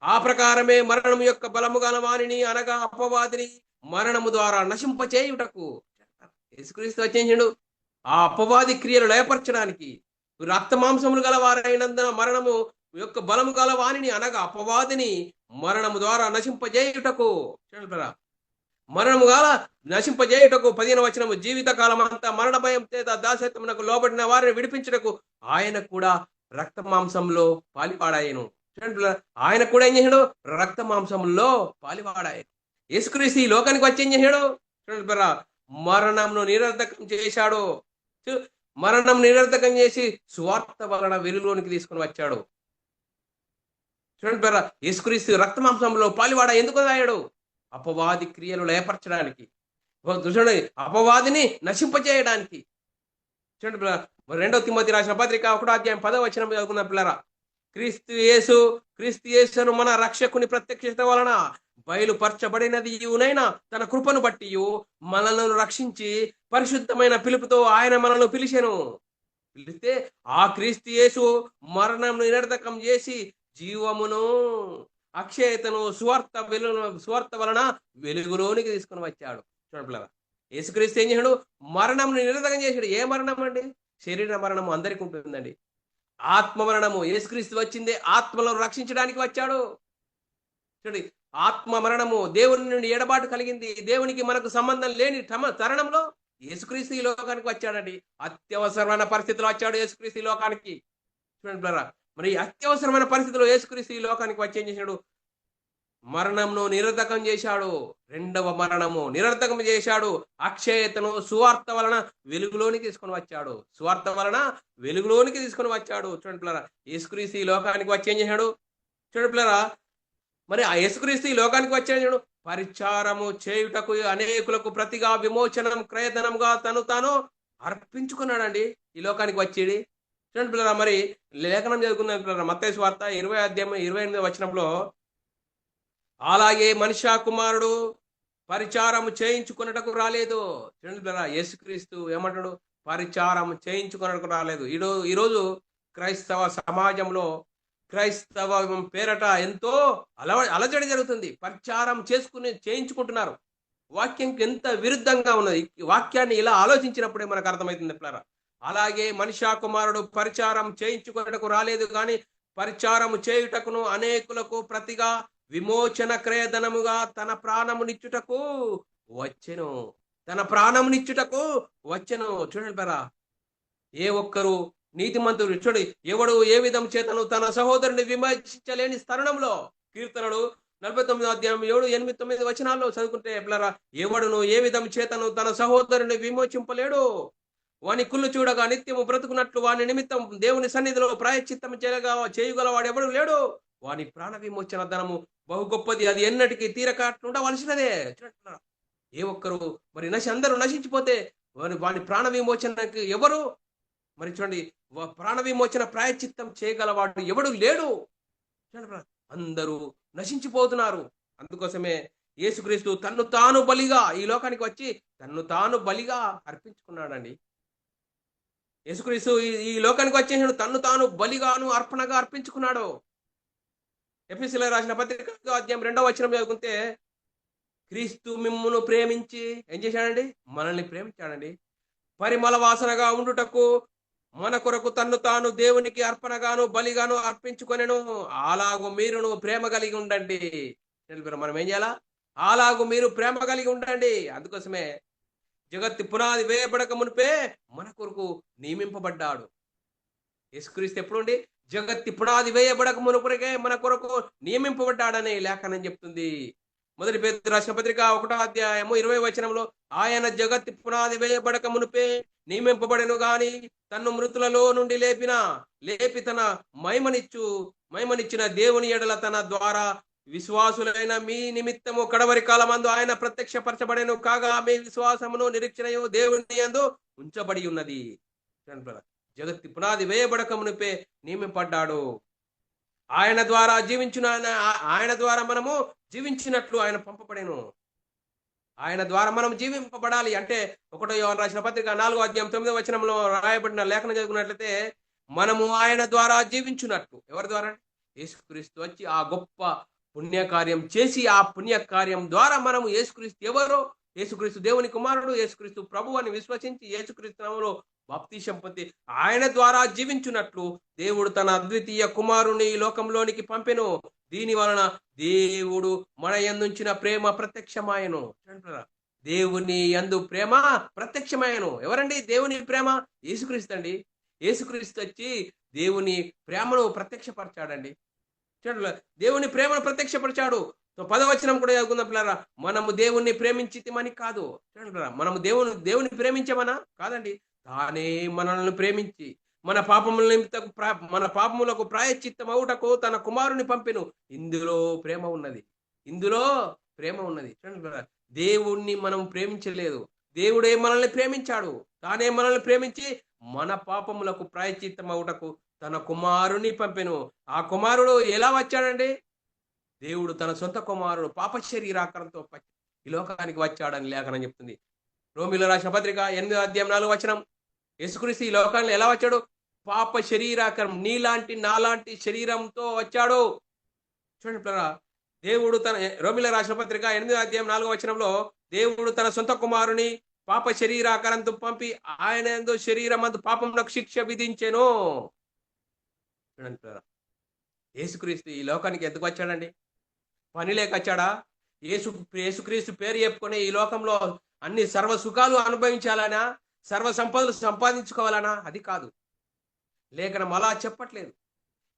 A: ఆ ప్రకారమే మరణము యొక్క బలము గల వానిని, అనగా అపవాదిని మరణము ద్వారా నశింపచేయుటకు యేసుక్రీస్తు వచ్చేసిండు. ఆ అపవాది క్రియలు లయపరచడానికి. రక్త మాంసములు గల వారైనందున మరణము యొక్క బలము గల వాణిని అనగా అపవాదిని మరణము ద్వారా నశింపజేయుటకు, మరణము గల నశింపజేయుటకు 15వ వచనము, జీవిత కాలం అంతా మరణ భయం చేత దాసత్వమునకు లోబడిన వారిని విడిపించుటకు ఆయన కూడా రక్త మాంసంలో పాలిపాడాయను. ఆయన కూడా ఏం చేశాడు? రక్త మాంసంలో పాలిపాడాయను. యేసుక్రీస్తు ఈ లోకానికి వచ్చి ఏం చేశాడు? చూడండి, మరణంను నిరర్ధకం చేశాడు. మరణం నిరర్ధకం చేసి సువార్త వలన వెలుగులోనికి తీసుకుని వచ్చాడు. చూడండి పేరా, యేసుక్రీస్తు రక్త మాంసంలో పాలివాడ ఎందుకు రాయాడు? అపవాది క్రియలు లయపరచడానికి, చూడండి, అపవాదిని నశింపజేయడానికి. చూడండి పిల్లరా, 2 తిమోతి రాసిన పత్రిక 1వ అధ్యాయం 10వ వచనం చదువుకున్న పిల్లరా, క్రీస్తు యేసును మన రక్షకుని ప్రత్యక్షత వలన బయలుపరచబడినది యునైనా తన కృపను బట్టి మనలను రక్షించి పరిశుద్ధమైన పిలుపుతో ఆయన మనల్ని పిలిచెను. పిలిస్తే ఆ క్రీస్తు యేసు మరణం నిరర్ధకం చేసి జీవమును అక్షయతను సువార్త వలన వెలుగులోనికి తీసుకుని వచ్చాడు. చూడపిల్లరా, యేసుక్రీస్తు ఏం చేశాడు? మరణం నిరర్ధకం చేశాడు. ఏ మరణం అండి? శరీర మరణము అందరికీ ఉంటుందండి. ఆత్మ మరణము, యేసుక్రీస్తు వచ్చిందే ఆత్మలను రక్షించడానికి వచ్చాడు. చూడండి, ఆత్మ మరణము, దేవుని నుండి ఎడబాటు కలిగింది, దేవునికి మనకు సంబంధం లేని తరుణంలో యేసుక్రీస్తు ఈ లోకానికి వచ్చాడండి. అత్యవసరమైన పరిస్థితిలో వచ్చాడు యేసుక్రీస్తు ఈ లోకానికి. చూడండి బ్రదరా, మరి అత్యవసరమైన పరిస్థితిలో యేసుక్రీస్తు ఈ లోకానికి వచ్చి ఏం చేశాడు? మరణంను నిరర్ధకం చేశాడు. 2వ మరణము నిరర్ధకం చేశాడు. అక్షయతను సువార్త వలన వెలుగులోనికి తీసుకొని వచ్చాడు. సువార్త వలన వెలుగులోనికి తీసుకొని వచ్చాడు. చూడండి పిల్లరా, యేసుక్రీస్తు ఈ లోకానికి వచ్చి ఏం చేశాడు? చూడండి పిల్లరా, మరి ఆ యేసుక్రీస్తు ఈ లోకానికి వచ్చాడు పరిచారము చేయుటకు, అనేకులకు ప్రతిగా విమోచనం క్రయధనంగా తాను అర్పించుకున్నాడండి ఈ లోకానికి వచ్చేది. చూడండి పిల్లరా, మరి లేఖనం చదువుకున్న పిల్లరా, మత్తయి సువార్త 20వ అధ్యాయం 28వ వచనంలో, అలాగే మనుష్య కుమారుడు పరిచారము చేయించుకున్నటకు రాలేదు. చూడండి పిల్లరా, యేసుక్రీస్తు ఏమంటాడు? పరిచారం చేయించుకున్నటకు రాలేదు. ఈరోజు క్రైస్తవ సమాజంలో క్రైస్తవం పేరట ఎంతో అలజడి జరుగుతుంది. పరిచారం చేయించుకుంటున్నారు. వాక్యంకి ఎంత విరుద్ధంగా ఉన్నది. వాక్యాన్ని ఇలా ఆలోచించినప్పుడే మనకు అర్థమవుతుంది పిల్లరా. అలాగే మనుష్య కుమారుడు పరిచారం చేయించుకున్నటకు రాలేదు, కానీ పరిచారము చేయుటకును అనేకులకు ప్రతిగా విమోచన క్రయధనముగా తన ప్రాణమునిచ్చుటకు వచ్చెను. చూడండి పిల్లరా, ఏ ఒక్కరు నీతిమంతుడు చూడు, ఎవడు ఏ విధం చేతను తన సహోదరుని విమర్శించలేని తరుణంలో, కీర్తనలు 49వ అధ్యాయం 7, 8, 9 వచనాల్లో చదువుకుంటే పిల్లరా, ఎవడును ఏ విధం చేతను తన సహోదరుని విమోచింపలేడు. వాని కుళ్ళు చూడగా నిత్యము బ్రతుకున్నట్లు వాని నిమిత్తం దేవుని సన్నిధిలో ప్రాయశ్చిత్తం చేయగల వాడు ఎవడు లేడు. వాని ప్రాణ విమోచన ధనము బహు గొప్పది, అది ఎన్నటికీ తీరకట్లుండవలసినదే. ఏ ఒక్కరు మరి అందరూ నశించిపోతే వాని ప్రాణ విమోచనకి ఎవరు? మరి చూడండి, ప్రాణ విమోచన ప్రాయశ్చిత్తం చేయగలవాడు ఎవడు లేడు. అందరూ నశించిపోతున్నారు. అందుకోసమే యేసుక్రీస్తు తన్ను తాను బలిగా ఈ లోకానికి వచ్చి తన్ను తాను బలిగా అర్పించుకున్నాడండి. యేసుక్రీస్తు ఈ లోకానికి వచ్చేసాడు, తన్ను తాను బలిగాను అర్పణగా అర్పించుకున్నాడు. ఎఫెసీయులకు రాసిన పత్రిక 5వ అధ్యాయం 2వ వచనం చదువుకుంటే, క్రీస్తు మిమ్మును ప్రేమించి ఏం చేశాడండి? మనల్ని ప్రేమించాడండి. పరిమళ వాసనగా ఉండుటకు మన కొరకు తన్ను తాను దేవునికి అర్పణగాను బలిగాను అర్పించుకొనెను. అలాగూ మీరును ప్రేమ కలిగి ఉండండి. మనం ఏం చేయాలా? అలాగూ మీరు ప్రేమ కలిగి ఉండండి. అందుకోసమే జగత్తు పునాది వేయబడక మునిపే మన కొరకు నియమింపబడ్డాడు. యేసుక్రీస్తు ఎప్పుడుండి? జగత్తు పునాది వేయబడక మునుపుకే మన కొరకు నియమింపబడ్డాడని లేఖనం చెప్తుంది. 1 పేతురు రాసిన పత్రిక 1వ అధ్యాయము 20వ వచనంలో, ఆయన జగత్తు పునాది వేయబడక మునిపే నియమింపబడెను గాని తన్ను మృతులలో నుండి లేపి తన మహిమనిచ్చిన దేవుని ఎడల తన ద్వారా విశ్వాసులైన మీ నిమిత్తము కడవరి కాలమందు ఆయన ప్రత్యక్షపరచబడెను. కాగా మీ విశ్వాసమును నిరీక్షణయు దేవుని యందు ఉంచబడి ఉన్నది. జగత్తు పునాది వేయబడక మునిపే నియమింపడ్డాడు. ఆయన ద్వారా ఆయన ద్వారా మనము జీవించినట్లు ఆయన పంపబడెను. ఆయన ద్వారా మనం జీవింపబడాలి అంటే 1వ యోహాను రాసిన పత్రిక 4వ అధ్యాయం 9వ వచనంలో రాయబడిన లేఖనం చదువుకున్నట్లయితే, మనము ఆయన ద్వారా జీవించున్నట్లు. ఎవరి ద్వారా? యేసుక్రీస్తు వచ్చి ఆ గొప్ప పుణ్యకార్యం చేసి, ఆ పుణ్యకార్యం ద్వారా మనము యేసుక్రీస్తు ఎవరో, యేసుక్రీస్తు దేవుని కుమారుడు, యేసుక్రీస్తు ప్రభు అని విశ్వసించి యేసుక్రీస్తు నామములో బాప్తిసం పొంది ఆయన ద్వారా జీవించున్నట్లు దేవుడు తన అద్వితీయ కుమారుని ఈ లోకంలోనికి పంపెను. దీని వలన దేవుడు మన యందుంచిన ప్రేమ ప్రత్యక్షమాయను. దేవుని యందు ప్రేమ ప్రత్యక్షమాయను. ఎవరండి దేవుని ప్రేమ? యేసుక్రీస్తు అండి. యేసుక్రీస్తు వచ్చి దేవుని ప్రేమను ప్రత్యక్షపరచాడండి. చూడండి, దేవుని ప్రేమను ప్రత్యక్షపరిచాడు. 10వ వచనం కూడా చదువుకుందాం పిల్లరా. మనము దేవుణ్ణి ప్రేమించితిమని కాదు. చూడండి, మనము దేవుని ప్రేమించమనా? కాదండి. తానే మనల్ని ప్రేమించి మన పాపముల నిమిత్తకు మన పాపములకు ప్రాయశ్చిత్తం అవుటకు తన కుమారుని పంపెను. ఇందులో ప్రేమ ఉన్నది. ఇందులో ప్రేమ ఉన్నది. చూడండి పిల్లరా, దేవుణ్ణి మనం ప్రేమించలేదు. దేవుడే మనల్ని ప్రేమించాడు. తానే మనల్ని ప్రేమించి మన పాపములకు ప్రాయశ్చిత్తం అవుటకు తన కుమారుని పంపెను. ఆ కుమారుడు ఎలా వచ్చాడండి? దేవుడు తన సొంత కుమారుడు పాప శరీరాకారంతో ఈ లోకానికి వచ్చాడని లేఖనం చెప్తుంది. రోమిలో రాసిన పత్రిక 8వ అధ్యాయం 4వ వచనం. యేసుక్రీస్తు ఈ లోకానికి ఎలా వచ్చాడు? పాప శరీరాకారం, నీలాంటి నాలాంటి శరీరంతో వచ్చాడు. చూడండి పిల్లరా, దేవుడు తన రోమిలో రాసిన పత్రిక 8వ అధ్యాయం 4వ వచనంలో దేవుడు తన సొంత కుమారుని పాప శరీరాకారంతో పంపి ఆయన యందు శరీరమందు పాపమునకు శిక్ష విధించెను. చూడండి పిల్లరా, యేసుక్రీస్తు ఈ లోకానికి ఎందుకు వచ్చాడండి? పని లేక వచ్చాడా? యేసుక్రీస్తు పేరు చెప్పుకొని ఈ లోకంలో అన్ని సర్వ సుఖాలు అనుభవించాలనా? సర్వ సంపదలు సంపాదించుకోవాలనా? అది కాదు. లేఖనం అలా చెప్పట్లేదు.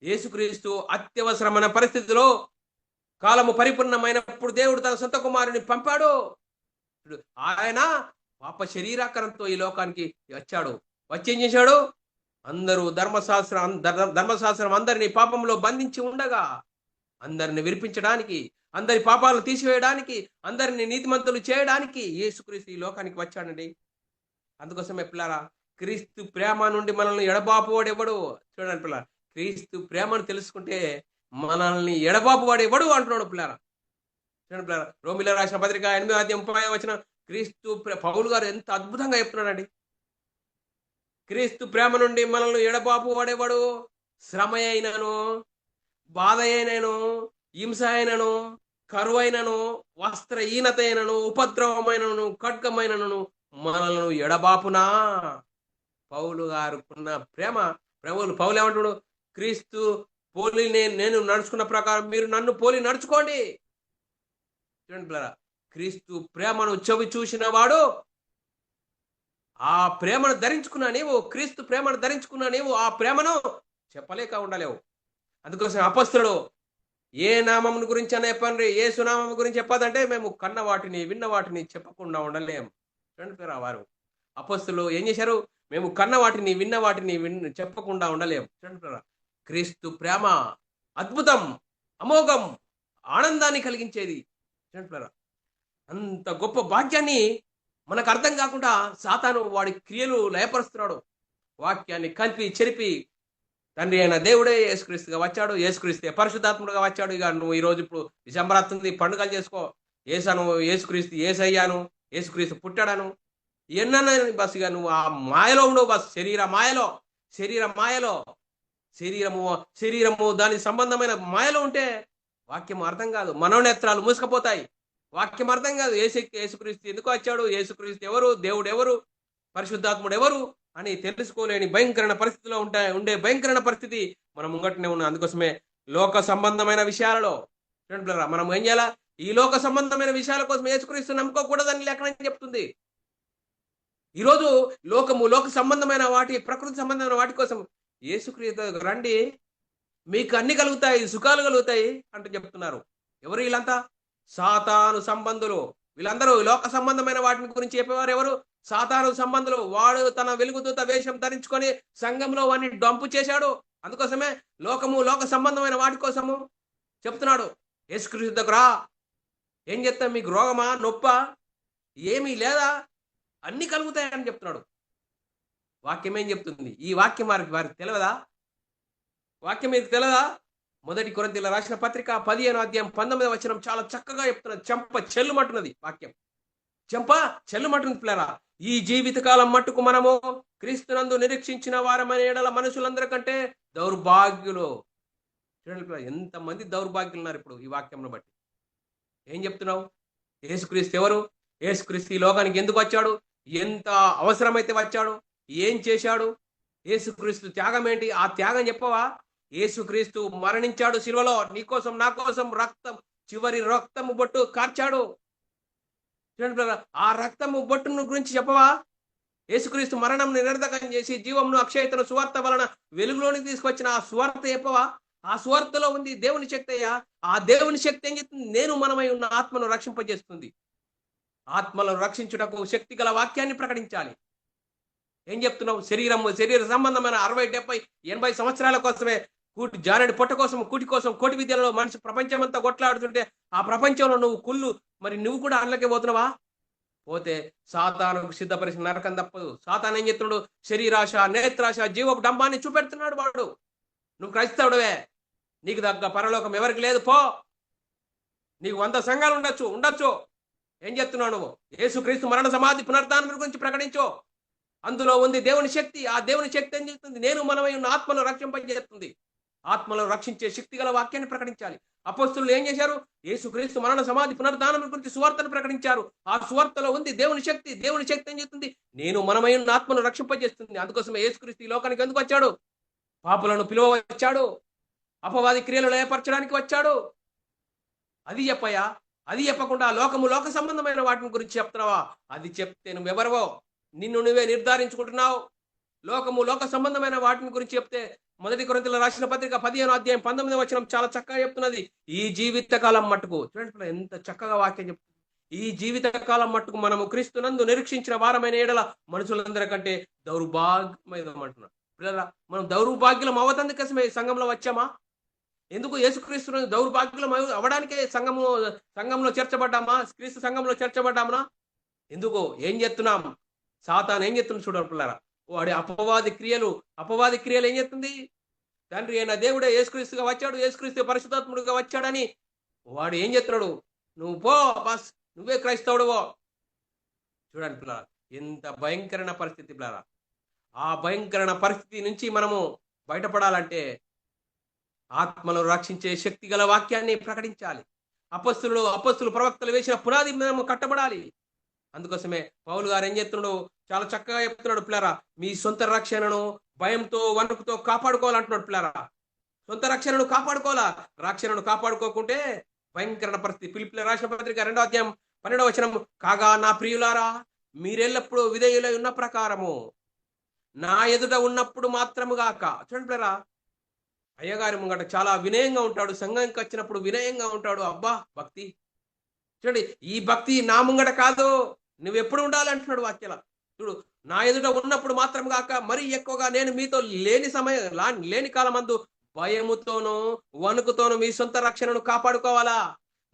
A: యేసుక్రీస్తు అత్యవసరమైన పరిస్థితిలో కాలము పరిపూర్ణమైనప్పుడు దేవుడు తన సొంత కుమారుని పంపాడు. ఆయన పాప శరీరాకారంతో ఈ లోకానికి వచ్చాడు. వచ్చి ఏం చేశాడు? అందరూ ధర్మశాస్త్రం అందరినీ పాపంలో బంధించి ఉండగా అందరిని విరిపించడానికి, అందరి పాపాలను తీసివేయడానికి, అందరిని నీతిమంతులు చేయడానికి యేసుక్రీస్తు ఈ లోకానికి వచ్చాడండి. అందుకోసమే పిల్లారా, క్రీస్తు ప్రేమ నుండి మనల్ని ఎడబాపువాడు ఎవడు? చూడండి పిల్లరా, క్రీస్తు ప్రేమను తెలుసుకుంటే మనల్ని ఎడబాపువాడు ఎవడు అంటున్నాడు పిల్లారా. చూడండి పిల్లారా, రోమిలో రాసిన పత్రిక 8వ అధ్యాయం 30వ వచనం. క్రీస్తు పౌలు గారు ఎంత అద్భుతంగా చెప్తున్నాడండి. క్రీస్తు ప్రేమ నుండి మనల్ని ఎడబాపు వాడేవాడు? శ్రమ అయినను, బాధ అయినను, హింస అయినను, కరువైనను, వస్త్రహీనత అయినను, ఉపద్రవమైనను, ఖడ్గమైనను మనల్ని ఎడబాపునా? పౌలు గారుకున్న ప్రేమ. పౌలు ఏమంటాడు? క్రీస్తు పోలి నేను నడుచుకున్న ప్రకారం మీరు నన్ను పోలి నడుచుకోండి. చూడండి పిల్లరా, క్రీస్తు ప్రేమను చెవి చూసిన వాడు ఆ ప్రేమను ధరించుకున్నా నీవు, క్రీస్తు ప్రేమను ధరించుకున్నా నీవు ఆ ప్రేమను చెప్పలేక ఉండలేవు. అందుకోసం అపొస్తలుడు ఏ నామం గురించి అనే చెప్పండి, ఏ సునామం గురించి చెప్పదంటే మేము కన్న వాటిని విన్న వాటిని చెప్పకుండా ఉండలేం. చూడండి వారు అపొస్తలులు ఏం చేశారు? మేము కన్న వాటిని విన్న వాటిని చెప్పకుండా ఉండలేం. చూడండి, క్రీస్తు ప్రేమ అద్భుతం, అమోఘం, ఆనందాన్ని కలిగించేది. చూడండి, అంత గొప్ప భాగ్యాన్ని మనకు అర్థం కాకుండా సాతాను వాడి క్రియలు లయపరుస్తున్నాడు. వాక్యాన్ని కలిపి చెరిపి తండ్రి అయిన దేవుడే యేసుక్రీస్తుగా వచ్చాడు, యేసుక్రీస్తే పరిశుద్ధాత్ముడుగా వచ్చాడు. ఇక నువ్వు ఈరోజు ఇప్పుడు డిసెంబర్ వస్తుంది, పండుగలు చేసుకో, యేసుక్రీస్తు ఏసయ్యాను, యేసుక్రీస్తు పుట్టాడను ఎన్న బస్. ఇక నువ్వు ఆ మాయలో ఉండవు బస్. శరీరము దానికి సంబంధమైన మాయలో ఉంటే వాక్యం అర్థం కాదు. మనోనేత్రాలు మూసుకపోతాయి. వాక్యం అర్థం కాదు. యేసుక్రీస్తు ఎందుకు వచ్చాడు, యేసుక్రీస్తు ఎవరు, దేవుడు ఎవరు, పరిశుద్ధాత్ముడు ఎవరు అని తెలుసుకోలేని భయంకరమైన పరిస్థితిలో ఉండే భయంకరమైన పరిస్థితి మనం ముంగటనే ఉన్నాం. అందుకోసమే లోక సంబంధమైన విషయాలలో మనం ఏం చేయాలా? ఈ లోక సంబంధమైన విషయాల కోసం యేసుక్రీస్తు నమ్ముకోకూడదని లేఖనం చెప్తుంది. ఈరోజు లోక సంబంధమైన వాటి, ప్రకృతి సంబంధమైన వాటి కోసం యేసుక్రీస్తు రండి, మీకు అన్ని కలుగుతాయి, సుఖాలు కలుగుతాయి అంటూ చెప్తున్నారు. ఎవరు వీళ్ళంతా? సాతాను సంబంధులు. వీళ్ళందరూ లోక సంబంధమైన వాటిని గురించి చెప్పేవారు ఎవరు? సాతాను సంబంధులు. వాడు తన వెలుగుదూత వేషం ధరించుకొని సంఘంలో వాడిని డంపు చేశాడు. అందుకోసమే లోక సంబంధమైన వాటి కోసము చెప్తున్నాడు. యేసుక్రీస్తు దగ్గర ఏం చెప్తాం? మీకు రోగమా, నొప్ప, ఏమీ లేదా, అన్ని కలుగుతాయని చెప్తున్నాడు. వాక్యం ఏం చెప్తుంది? ఈ వాక్యం వారికి తెలియదా? వాక్యం మీకు తెలియదా? 1 కొరింథీయుల రాసిన పత్రిక 15వ అధ్యాయం 19వ వచనం చాలా చక్కగా చెప్తున్నది. చెంప చెల్లుమంటున్నది వాక్యం. చెంప చెల్లుమంటుంది పిల్లరా. ఈ జీవితకాలం మట్టుకు మనము క్రీస్తునందు నిరీక్షించిన వారమైన ఎడల మనుషులందరికంటే దౌర్భాగ్యులు. చూడండి పిల్లరా, ఎంతమంది దౌర్భాగ్యులు ఉన్నారు ఇప్పుడు ఈ వాక్యంను బట్టి. ఏం చెప్తున్నావు? యేసుక్రీస్తు ఎవరు? యేసుక్రీస్తు ఈ లోకానికి ఎందుకు వచ్చాడు? ఎంత అవసరమైతే వచ్చాడు? ఏం చేశాడు? యేసుక్రీస్తు త్యాగం ఏంటి? ఆ త్యాగం చెప్పవా? యేసుక్రీస్తు మరణించాడు శిలువలో, నీకోసం నా కోసం రక్తం, చివరి రక్తము బొట్టు కార్చాడు. చూడండి బ్రదర్, ఆ రక్తము బొట్టును గురించి చెప్పవా? యేసుక్రీస్తు మరణం నిరర్ధకం చేసి జీవమును అక్షయతను సువార్త వలన వెలుగులోనికి తీసుకొచ్చిన ఆ సువార్త చెప్పవా? ఆ సువార్తలో ఉంది దేవుని శక్తి అయ్యా. ఆ దేవుని శక్తి ఏం చేస్తుంది? నేను మనమై ఉన్న ఆత్మను రక్షింపజేస్తుంది. ఆత్మలను రక్షించుటకు శక్తి గల వాక్యాన్ని ప్రకటించాలి. ఏం చెప్తున్నావు? శరీర సంబంధమైన 60, 70, 80 సంవత్సరాల కోసమే, కూటి జానడి పొట్ట కోసం, కూటి కోసం, కోటి విద్యలో మనిషి ప్రపంచమంతా కొట్లాడుతుంటే ఆ ప్రపంచంలో నువ్వు కుళ్ళు, మరి నువ్వు కూడా అందులోకే పోతున్నావా? పోతే సాతానుకు సిద్ధపరిచిన నరకం తప్పదు. సాతాను ఏం చెప్తున్నాడు? శరీరాశ, నేత్రాశ, జీవపు డంబాన్ని చూపెడుతున్నాడు వాడు. నువ్వు క్రైస్తవుడవే, నీకు తగ్గ పరలోకం ఎవరికి లేదు, పో. నీకు 100 సంఘాలు ఉండొచ్చు. ఏం చెప్తున్నావు నువ్వు? యేసుక్రీస్తు మరణ సమాధి పునరుద్ధానం గురించి ప్రకటించు. అందులో ఉంది దేవుని శక్తి. ఆ దేవుని శక్తి ఏం చేస్తుంది? నేను మనమై ఉన్న ఆత్మను రక్షింపజేస్తుంది. ఆత్మలను రక్షించే శక్తి గల వాక్యాన్ని ప్రకటించాలి. అపోస్తలులు ఏం చేశారు? యేసుక్రీస్తు మరణ సమాధి పునరుద్ధానం గురించి సువార్తను ప్రకటించారు. ఆ సువార్తలో ఉంది దేవుని శక్తి. దేవుని శక్తి ఏం చేస్తుంది? నేను మనమై ఉన్న ఆత్మను రక్షింపజేస్తుంది. అందుకోసమే యేసుక్రీస్తు ఈ లోకానికి ఎందుకు వచ్చాడు? పాపులను పిలువ వచ్చాడు. అపవాది క్రియలు లయపరచడానికి వచ్చాడు. అది చెప్పయ్యా. అది చెప్పకుండా లోక సంబంధమైన వాటిని గురించి చెప్తున్నావా? అది చెప్తే నువ్వెవరవో నిన్ను నువ్వే నిర్ధారించుకుంటున్నావు. లోక సంబంధమైన వాటిని గురించి చెప్తే 1 కొరింథీయుల రాసిన పత్రిక 15వ అధ్యాయం 19వ వచనం చాలా చక్కగా చెప్తున్నది. ఈ జీవితకాలం మట్టుకు, చూడండి ఎంత చక్కగా వాక్యం చెప్తుంది. ఈ జీవితకాలం మట్టుకు మనము క్రీస్తునందు నిరీక్షించిన వారమైన ఎడల మనుషులందరికంటే దౌర్భాగ్యమైనమంటున్నాడు. పిల్లరా, మనం దౌర్భాగ్యులం అవతందుకోసమే సంఘంలో వచ్చామా? ఎందుకు యేసుక్రీస్తు దౌర్భాగ్యులం అవడానికే సంఘంలో చేర్చబడ్డామా? క్రీస్తు సంఘంలో చేర్చబడ్డామా? ఎందుకు? ఏం చేస్తున్నాం? సాతాను ఏం చేస్తుంది చూడండి పిల్లరా, వాడి అపవాది క్రియలు ఏం చేస్తుంది? తండ్రి అయిన దేవుడే యేసుక్రీస్తుగా వచ్చాడు, యేసుక్రీస్తు పరిశుద్ధాత్ముడిగా వచ్చాడని వాడు ఏం చేస్తున్నాడు? నువ్వు పో బస్, నువ్వే క్రైస్తవుడువో. చూడండి పిల్లరా, ఎంత భయంకరమైన పరిస్థితి పిల్లరా. ఆ భయంకరమైన పరిస్థితి నుంచి మనము బయటపడాలంటే ఆత్మను రక్షించే శక్తి గల వాక్యాన్ని ప్రకటించాలి. అపొస్తలులు ప్రవక్తలు వేసిన పునాది మేము కట్టబడాలి. అందుకోసమే పౌలు గారు ఏం చెప్తున్నాడు? చాలా చక్కగా చెప్తున్నాడు పిల్లరా, మీ సొంత రక్షణను భయంతో వణుకుతో కాపాడుకోవాలంటున్నాడు పిల్లరా. సొంత రక్షణను కాపాడుకోకుంటే భయంకరమైన పరిస్థితి. ఫిలిప్పీయులకు రాసిన పత్రిక 2వ అధ్యాయం 12వ వచనం, కాగా నా ప్రియులారా, మీరెల్లప్పుడూ విధేయులై ఉన్న ప్రకారము నా ఎదుట ఉన్నప్పుడు మాత్రము గాక. చూడండి పిల్లరా, అయ్యగారి ముంగట చాలా వినయంగా ఉంటాడు, సంఘానికి వచ్చినప్పుడు వినయంగా ఉంటాడు. అబ్బా భక్తి చూడండి, ఈ భక్తి నా ముంగట కాదు, నువ్వెప్పుడు ఉండాలంటున్నాడు వాక్యల. చూడు, నా ఎదుట ఉన్నప్పుడు మాత్రం కాక మరీ ఎక్కువగా నేను మీతో లేని కాలమందు భయముతోనూ వణుకుతోనూ మీ సొంత రక్షణను కాపాడుకోవాలా.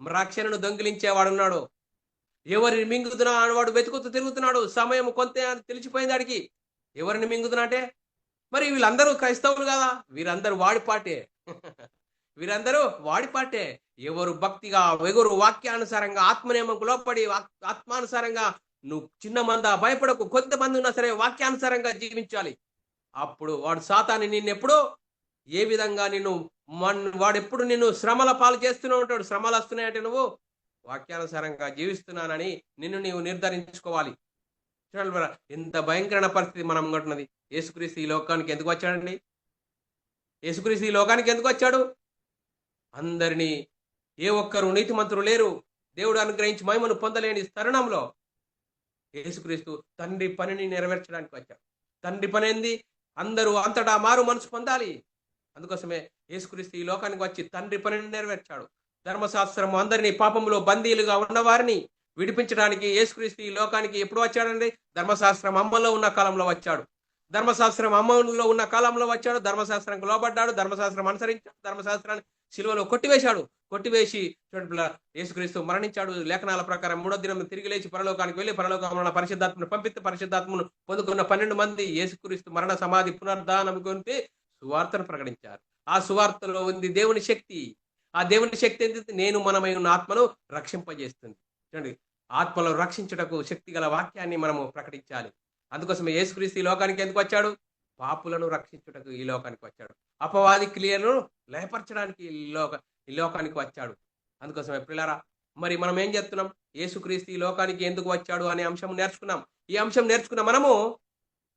A: రక్షణను దొంగిలించేవాడున్నాడు. ఎవరిని మింగుతున్నా వాడు వెతుకుతూ తిరుగుతున్నాడు. సమయం కొంత తెలిసిపోయింది వాడికి. ఎవరిని మింగుతున్నా అంటే మరి వీళ్ళందరూ క్రైస్తవులు కదా, వీరందరూ వాడిపాటే. ఎవరు భక్తిగా, ఎవరు వాక్యానుసారంగా, ఆత్మనియమంకు లోపడి ఆత్మానుసారంగా, నువ్వు చిన్న మంద భయపడకు, కొంతమంది ఉన్నా సరే వాక్యానుసారంగా జీవించాలి. అప్పుడు వాడు సాతాను నిన్నెప్పుడు ఏ విధంగా వాడెప్పుడు నిన్ను శ్రమల పాలు చేస్తూనే ఉంటాడు. శ్రమలు వస్తున్నాయంటే నువ్వు వాక్యానుసారంగా జీవిస్తున్నానని నిన్ను నీవు నిర్ధారించుకోవాలి. చూడండి మరి ఎంత భయంకరమైన పరిస్థితి మనం ఉంటున్నది. యేసుక్రీస్తు ఈ లోకానికి ఎందుకు వచ్చాడండి? యేసుక్రీస్తు ఈ లోకానికి ఎందుకు వచ్చాడు? అందరినీ, ఏ ఒక్కరు నీతిమంతులు లేరు, దేవుడు అనుగ్రహించి మహిమను పొందలేని తరుణంలో యేసుక్రీస్తు తండ్రి పనిని నెరవేర్చడానికి వచ్చాడు. తండ్రి పని ఏంది? అందరూ అంతటా మారు మనసు పొందాలి. అందుకోసమే యేసుక్రీస్తు ఈ లోకానికి వచ్చి తండ్రి పనిని నెరవేర్చాడు. ధర్మశాస్త్రం అందరినీ, పాపంలో బందీలుగా ఉన్నవారిని విడిపించడానికి యేసుక్రీస్తు ఈ లోకానికి ఎప్పుడు వచ్చాడండి? ధర్మశాస్త్రం అమ్మలో ఉన్న కాలంలో వచ్చాడు. ధర్మశాస్త్రానికి లోబడ్డాడు, ధర్మశాస్త్రం అనుసరించాడు, ధర్మశాస్త్రాన్ని శిలువలో కొట్టివేసి చూడండి యేసుక్రీస్తు మరణించాడు. లేఖనాల ప్రకారం 3వ దినం తిరిగి లేచి పరలోకానికి వెళ్ళి పరలోకంలో పరిశుద్ధాత్మను పంపిస్తే పరిశుద్ధాత్మను పొందుకున్న 12 మంది యేసుక్రీస్తు మరణ సమాధి పునరుద్ధానం గురించి సువార్తను ప్రకటించారు. ఆ సువార్తలో ఉంది దేవుని శక్తి. ఆ దేవుని శక్తి ఏంటి? నేను మనమై ఉన్న ఆత్మను రక్షింపజేస్తుంది. చూడండి, ఆత్మలో రక్షించుటకు శక్తి గల వాక్యాన్ని మనము ప్రకటించాలి. అందుకోసమే యేసుక్రీస్తు ఈ లోకానికి ఎందుకు వచ్చాడు? పాపులను రక్షించుటకు ఈ లోకానికి వచ్చాడు. అపవాది క్రియలను లయపరచడానికి ఈ లోకానికి వచ్చాడు. అందుకోసమే పిల్లరా, మరి మనం ఏం చేస్తున్నాం? యేసుక్రీస్తు ఈ లోకానికి ఎందుకు వచ్చాడు అనే అంశం నేర్చుకున్నాం. ఈ అంశం నేర్చుకున్న మనము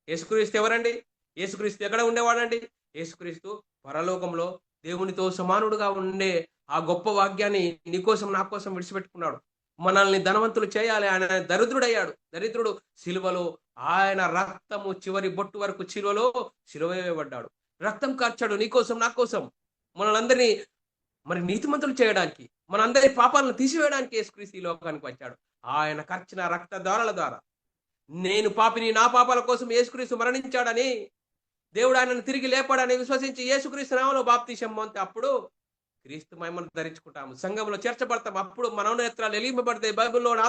A: యేసుక్రీస్తు ఎవరండి? యేసుక్రీస్తు ఎక్కడ ఉండేవాడండి? యేసుక్రీస్తు పరలోకంలో దేవునితో సమానుడుగా ఉండే ఆ గొప్ప వాక్యాన్ని నీకోసం నా కోసం విడిచిపెట్టుకున్నాడు. మనల్ని ధనవంతులు చేయాలి. ఆయన దరిద్రుడయ్యాడు. దరిద్రుడు సిలువలో ఆయన రక్తము చివరి బొట్టు వరకు సిలువ వేయబడ్డాడు. రక్తం కార్చాడు నీకోసం నా కోసం. మనల్నందరినీ మరి నీతిమంతులు చేయడానికి, మనందరి పాపాలను తీసివేయడానికి యేసుక్రీస్తు ఈ లోకానికి వచ్చాడు. ఆయన కార్చిన రక్త ధారల ద్వారా నేను పాపిని, నా పాపాల కోసం యేసుక్రీస్తు మరణించాడని, దేవుడు ఆయనను తిరిగి లేపాడని విశ్వసించి యేసుక్రీస్తు నామములో బాప్తిసం పొందితే అప్పుడు క్రీస్తు మహిమను ధరించుకుంటాము. సంఘంలో చేర్చబడతాం. అప్పుడు మనోనేత్రాలు వెలిగింపబడతాయి. బైబిల్లోని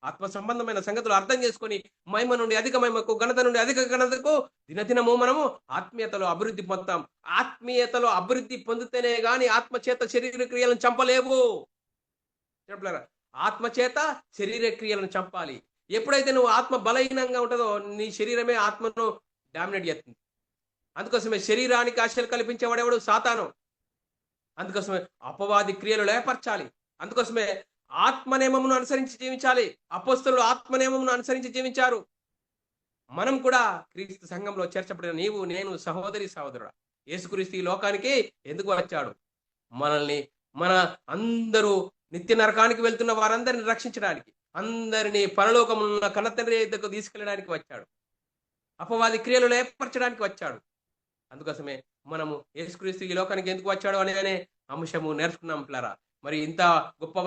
A: ఆత్మ సంబంధమైన సంగతులు అర్థం చేసుకొని మహిమ నుండి అధిక మహిమకు, ఘనత నుండి అధిక ఘనతకు దినదినము మనము ఆత్మీయతలో అభివృద్ధి పొందుతాం. ఆత్మీయతలో అభివృద్ధి పొందితేనే గాని ఆత్మ చేత శరీర క్రియలను చంపలేవు. చెప్పలేరా? ఆత్మ చేత శరీర క్రియలను చంపాలి. ఎప్పుడైతే నువ్వు ఆత్మ బలహీనంగా ఉంటుందో నీ శరీరమే ఆత్మను డామినేట్ చేస్తుంది. అందుకోసమే శరీరానికి ఆశలు కల్పించేవాడెవడు? సాతాను. అందుకోసమే అపవాది క్రియలు లేపర్చాలి. అందుకోసమే ఆత్మనియమమును అనుసరించి జీవించాలి. అపోస్తలులు ఆత్మనియమమును అనుసరించి జీవించారు. మనం కూడా క్రీస్తు సంఘంలో చేర్చబడిన నీవు, నేను, సహోదరి సహోదరుడా, యేసుక్రీస్తు ఈ లోకానికి ఎందుకు వచ్చాడు? మన అందరూ నిత్య నరకానికి వెళ్తున్న వారందరిని రక్షించడానికి, అందరినీ పరలోకమున్న కన్నతండ్రి దగ్గరకు తీసుకెళ్ళడానికి వచ్చాడు. అపవాది క్రియలు ఏర్పరచడానికి వచ్చాడు. అందుకోసమే మనము యేసుక్రీస్తు ఈ లోకానికి ఎందుకు వచ్చాడు అనే అంశము నేర్చుకున్నాం పిల్లరా. మరి ఇంత గొప్ప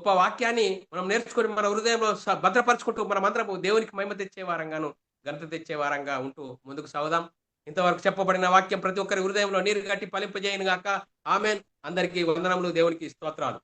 A: వాక్యాన్ని మనం నేర్చుకొని మన హృదయంలో భద్రపరచుకుంటూ మనమందరము దేవునికి మహిమ తెచ్చే వారంగాను, ఘనత తెచ్చే వారంగా ఉంటూ ముందుకు సాగుదాం. ఇంతవరకు చెప్పబడిన వాక్యం ప్రతి ఒక్కరి హృదయంలో నీరు కట్టి ఫలింపజేయను గాక. ఆమేన్. అందరికీ వందనములు, దేవునికి స్తోత్రాలు.